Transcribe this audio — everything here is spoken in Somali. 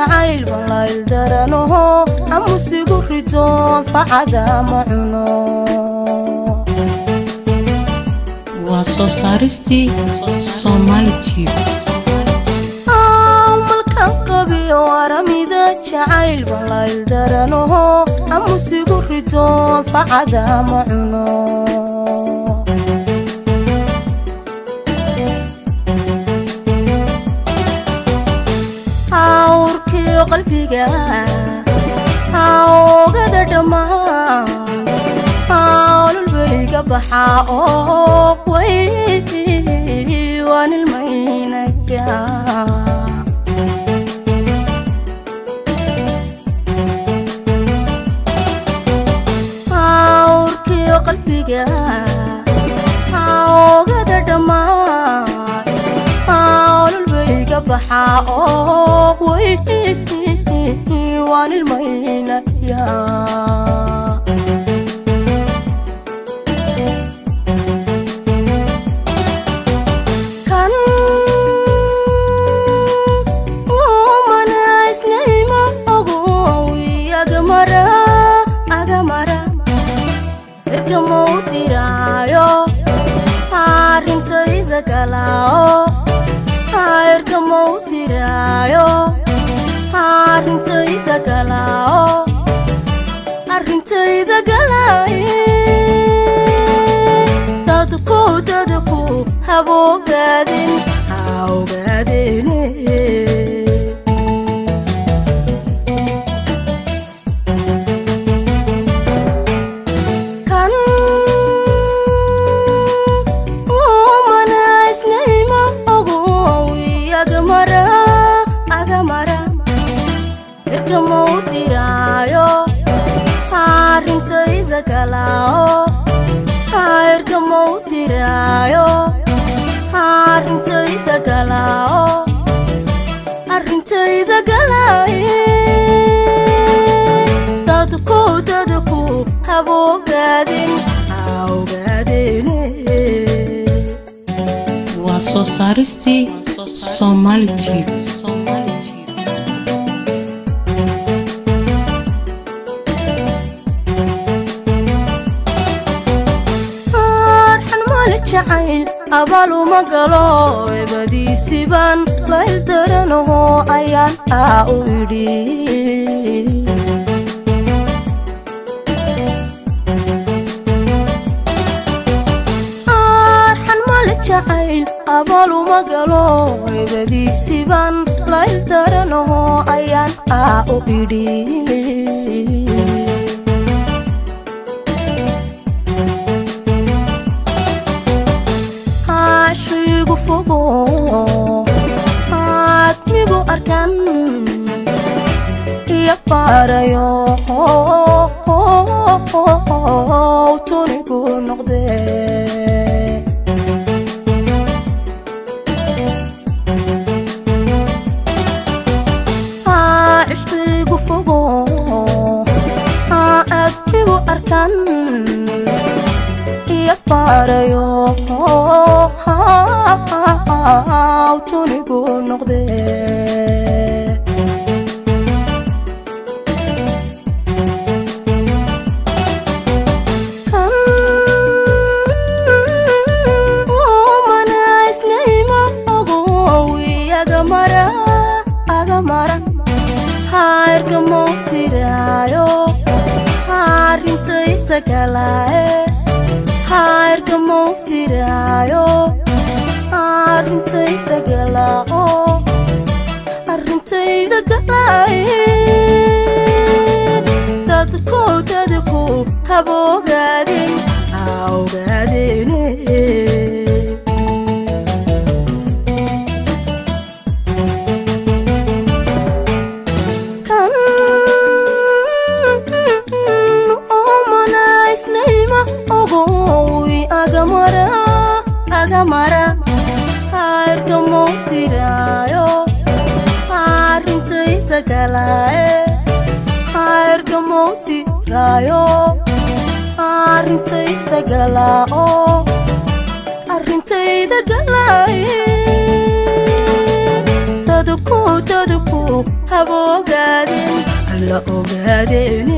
jacayl balayl daranoho amusigu ridoon facada macuno waa soo saaristi Somali Tube malkan qabiyo aramida jacayl balayl daranoho amusigu ridoon facada macuno qalbiga awgada dhamaan awlbayga baxa oo way waan ilmaynaya awrkiyo qalbiga awgada dhamaan awlbayga baxa oo way وان المينا يا كان ومنا اسنيما أقوي أجمرا اركمو ترايو هارنت إذا كلاو اركمو ترايو arintayda galay dadku habogadin kan umana isnayma ogowi agamara اركمو ترايو arintayda galao اركمو ترايو arintayda galao arintayda galay dadku habogadin waa soo saaristi Somali Tube jacayl abalu magalo ebadiisiban layl daranoho ayaan u idhi arxan mal jacayl abalu magalo ebadiisiban layl daranoho ayaan u idhi admigu arkan iyo baarayo tunigu noqde ishqigu fogo admigu arkan iyo baarayo tunigu noqde kan umana isnayma ogowi agamara harkamo tirayo arintayda galay harkamo tirayo arintayda galay dadku habogadin kan umana isnayma ogowi agamara harkamo tirayo arintayda galay harkamo tirayo arintayda galao arintayda galay dadku هبوغادين alla ogaadeen